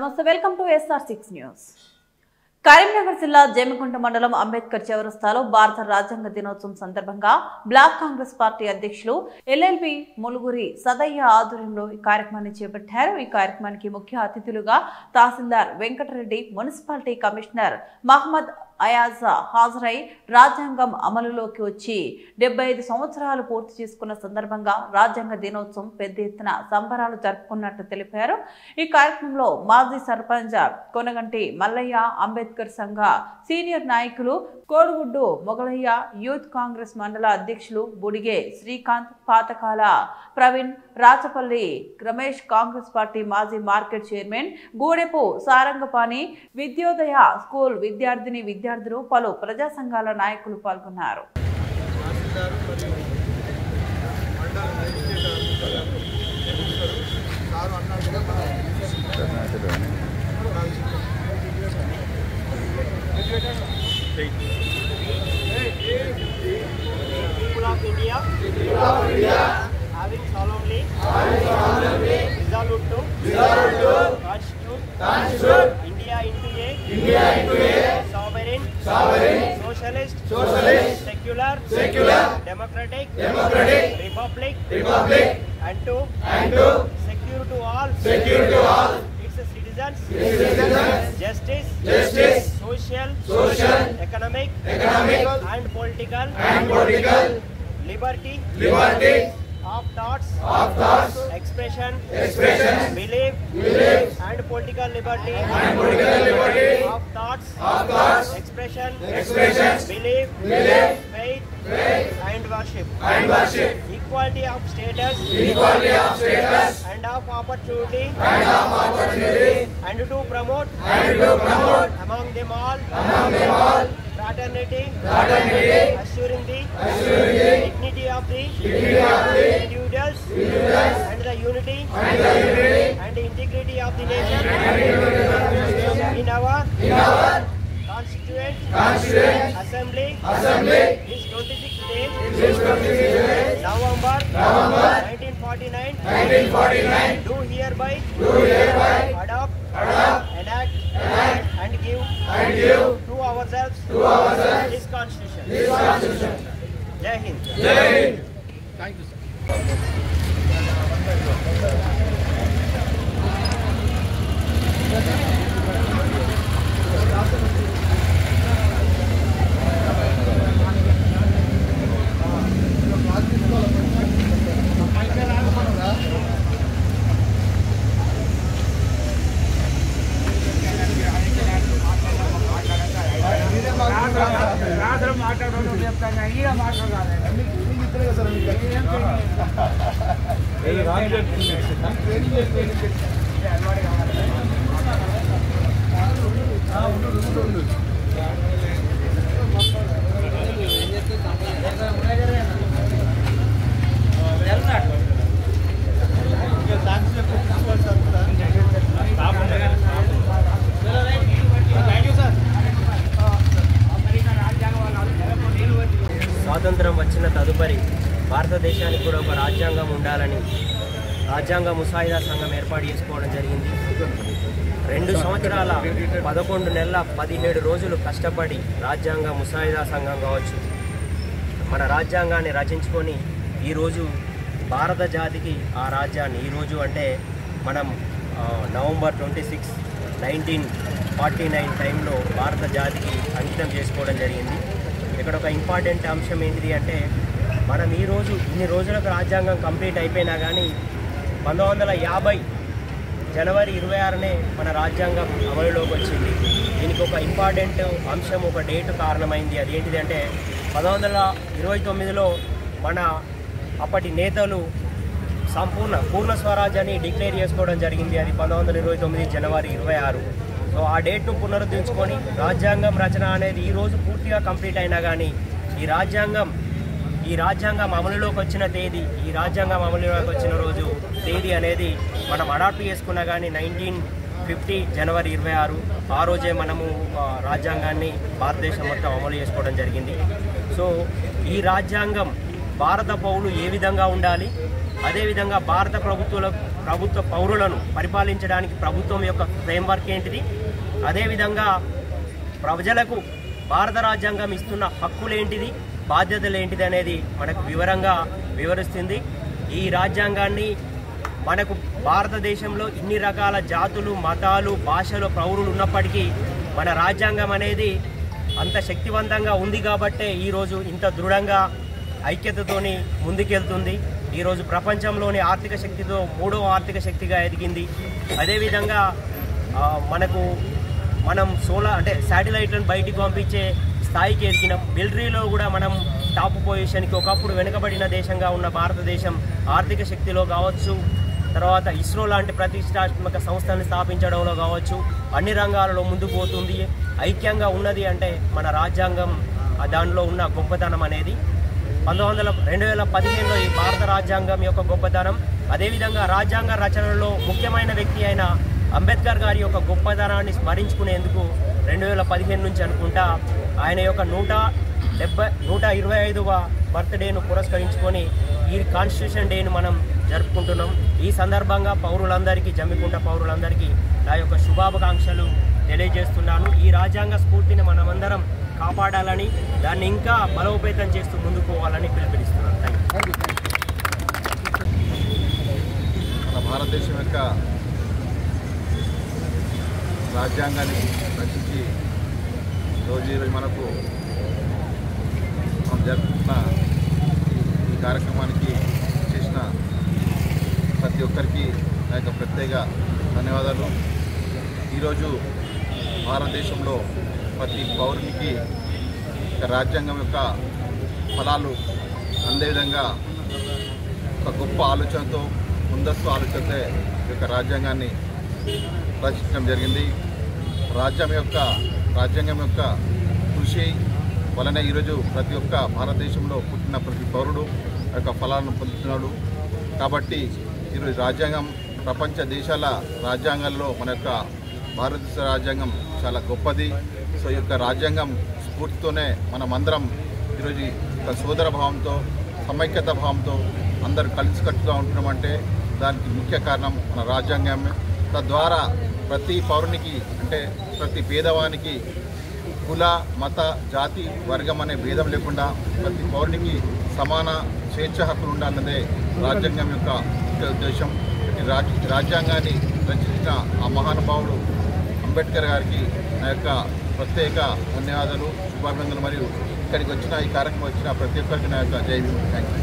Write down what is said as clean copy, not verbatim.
నమస్తే welcome to SR6 news. Karimnagar జిల్లా జేమకుంట మండలం అంబేద్కర్ చౌరస్తాలో భారత రాజ్యాంగ దినోత్సవం సందర్భంగా బ్లాక్ కాంగ్రెస్ పార్టీ అధ్యక్షులు ఎల్ఎల్బి ములుగురి సదయ్య ఆధ్వర్యంలో ఈ కార్యక్రమాన్ని చేపట్టారు. ఈ కార్యక్రమానికి ముఖ్య అతిథులుగా తహసీల్దార్ వెంకటరెడ్డి, మున్సిపాలిటీ కమిషనర్ మహమ్మద్ అయాజ్ హాజరై రాజ్యాంగం అమలులోకి వచ్చి 75 సంవత్సరాలు పూర్తి చేసుకున్న సందర్భంగా రాజ్యాంగ దినోత్సవం పెద్ద ఎత్తున సంబరాలు జరుపుకున్నట్లు తెలిపారు. ఈ కార్యక్రమంలో మాజీ సర్పంచ్ కొనగంటి మల్లయ్య, అంబేద్కర్ సంఘ సీనియర్ నాయకులు కోడిగుడ్డు మొగలయ్య, యూత్ కాంగ్రెస్ మండల అధ్యక్షులు బుడిగే శ్రీకాంత్, పాతకాల ప్రవీణ్, రాచపల్లి రమేష్, కాంగ్రెస్ పార్టీ మాజీ market chairman Gudepu Sarangapani, Vidyodaya school విద్యార్థులు, పలు ప్రజా సంఘాల నాయకులు పాల్గొన్నారు. People of India, having solemnly resolved to constitute India into a sovereign, socialist, secular, democratic republic, and to secure to all its citizens justice, social, economic, and political liberty of thoughts, expression, belief, and political liberty of thoughts, expression, belief, faith, and worship, equality of status, and of opportunity, and to promote among them all fraternity, assuring the dignity of the individuals and the unity and the integrity of the nation in our Constituent Assembly is 26th day November 1949 do hereby adopt, enact, and give to ourselves this Constitution. Jai Hind. Thank you, sir. స్వాతంత్రం వచ్చిన తదుపరి భారతదేశానికి కూడా ఒక రాజ్యాంగం ఉండాలని రాజ్యాంగ ముసాయిదా సంఘం ఏర్పాటు చేసుకోవడం జరిగింది. 2 సంవత్సరాల 11 నెలల 17 రోజులు కష్టపడి రాజ్యాంగ ముసాయిదా సంఘం కావచ్చు మన రాజ్యాంగాన్ని రచించుకొని ఈరోజు భారత జాతికి ఆ రాజ్యాన్ని ఈరోజు అంటే మనం నవంబర్ 26, 1949 టైంలో భారత జాతికి అంకితం చేసుకోవడం జరిగింది. ఇక్కడ ఒక ఇంపార్టెంట్ అంశం ఏంటిది అంటే మనం ఈరోజు ఇన్ని రోజులకు రాజ్యాంగం కంప్లీట్ అయిపోయినా కానీ 1950 జనవరి 26నే మన రాజ్యాంగం అమలులోకి వచ్చింది. దీనికి ఒక ఇంపార్టెంట్ అంశం, ఒక డేట్ కారణమైంది. అది ఏంటిది అంటే 1929లో మన అప్పటి నేతలు పూర్ణ స్వరాజ్యాన్ని డిక్లేర్ చేసుకోవడం జరిగింది. అది 1929 జనవరి 26. సో ఆ డేట్ను పునరుద్ధరించుకొని రాజ్యాంగం రచన అనేది ఈరోజు పూర్తిగా కంప్లీట్ అయినా కానీ ఈ రాజ్యాంగం అమలులోకి వచ్చిన తేదీ, ఈ రాజ్యాంగం అమలులోకి వచ్చిన రోజు తేదీ అనేది మనం అడాప్ట్ చేసుకున్నా కానీ 1950 జనవరి 26 ఆ రోజే మనము రాజ్యాంగాన్ని భారతదేశం మొత్తం అమలు చేసుకోవడం జరిగింది. సో ఈ రాజ్యాంగం భారత పౌరులు ఏ విధంగా ఉండాలి, అదేవిధంగా భారత ప్రభుత్వ పౌరులను పరిపాలించడానికి ప్రభుత్వం యొక్క ఫ్రేమ్వర్క్ ఏంటిది, అదేవిధంగా ప్రజలకు భారత రాజ్యాంగం ఇస్తున్న హక్కులేంటిది, బాధ్యతలు ఏంటిది అనేది మనకు వివరంగా వివరిస్తుంది. ఈ రాజ్యాంగాన్ని మనకు భారతదేశంలో ఇన్ని రకాల జాతులు, మతాలు, భాషలు, పౌరులు ఉన్నప్పటికీ మన రాజ్యాంగం అనేది అంత శక్తివంతంగా ఉంది కాబట్టే ఈరోజు ఇంత దృఢంగా ఐక్యతతోని ముందుకెళ్తుంది. ఈరోజు ప్రపంచంలోని ఆర్థిక శక్తితో 3వ ఆర్థిక శక్తిగా ఎదిగింది. అదేవిధంగా మనం శాటిలైట్లను బయటికి పంపించే స్థాయికి ఎదిగినాం. మిలిటరీలో కూడా మనం టాప్ పొజిషన్కి, ఒకప్పుడు వెనుకబడిన దేశంగా ఉన్న భారతదేశం ఆర్థిక శక్తిలో కావచ్చు, తర్వాత ఇస్రో లాంటి ప్రతిష్టాత్మక సంస్థలను స్థాపించడంలో కావచ్చు, అన్ని రంగాలలో ముందుకు పోతుంది. ఐక్యంగా ఉన్నది అంటే మన రాజ్యాంగం, దానిలో ఉన్న గొప్పతనం అనేది 2015లో ఈ భారత రాజ్యాంగం యొక్క గొప్పతనం. అదేవిధంగా రాజ్యాంగ రచనలో ముఖ్యమైన వ్యక్తి అయిన అంబేద్కర్ గారి యొక్క గొప్పతనాన్ని స్మరించుకునేందుకు 2015 నుంచి అనుకుంటా ఆయన యొక్క 125వ బర్త్డేను పురస్కరించుకొని ఈ కాన్స్టిట్యూషన్ డేను మనం జరుపుకుంటున్నాం. ఈ సందర్భంగా పౌరులందరికీ, జమ్మికుంట పౌరులందరికీ నా యొక్క శుభాకాంక్షలు తెలియజేస్తున్నాను. ఈ రాజ్యాంగ స్ఫూర్తిని మనమందరం కాపాడాలని, దాన్ని ఇంకా బలోపేతం చేస్తూ ముందుకు పోవాలని పిలుపునిస్తున్నాను. మన భారతదేశం యొక్క రాజ్యాంగాన్ని రచించి ఈరోజు మనం జరుపుకున్న ఈ కార్యక్రమానికి చేసిన ప్రతి ఒక్కరికి నా యొక్క ప్రత్యేక ధన్యవాదాలు. ఈరోజు భారతదేశంలో ప్రతి పౌరునికి రాజ్యాంగం యొక్క ఫలాలు అందే విధంగా ఒక గొప్ప ఆలోచనతో, ముందస్తు ఆలోచనతో ఈ యొక్క రాజ్యాంగాన్ని రచించడం జరిగింది. రాజ్యాంగం యొక్క కృషి వలన ఈరోజు ప్రతి ఒక్క భారతదేశంలో పుట్టిన ప్రతి పౌరుడు ఆ యొక్క ఫలాలను పొందుతున్నాడు. కాబట్టి ఈరోజు రాజ్యాంగం ప్రపంచ దేశాల రాజ్యాంగాల్లో మన యొక్క భారతదేశ రాజ్యాంగం చాలా గొప్పది. సో ఈ యొక్క రాజ్యాంగం స్ఫూర్తితోనే మనమందరం ఈరోజు ఒక సోదర భావంతో, సమైక్యత భావంతో అందరూ కలిసికట్టుగా ఉంటున్నామంటే దానికి ముఖ్య కారణం మన రాజ్యాంగమే. తద్వారా ప్రతి పౌరునికి, అంటే ప్రతి పేదవానికి కుల, మత, జాతి, వర్గం అనే భేదం లేకుండా ప్రతి పౌరునికి సమాన స్వేచ్ఛ హక్కులు ఉండాలన్నదే రాజ్యాంగం యొక్క ముఖ్య ఉద్దేశం. రాజ్యాంగాన్ని రచించిన ఆ మహానుభావుడు అంబేద్కర్ గారికి నా యొక్క ప్రత్యేక ధన్యవాదాలు, శుభాభినందనలు. మరియు ఇక్కడికి వచ్చిన, ఈ కార్యక్రమం వచ్చిన ప్రతి ఒక్కరికి నా యొక్క జై భీమ్. Thank you.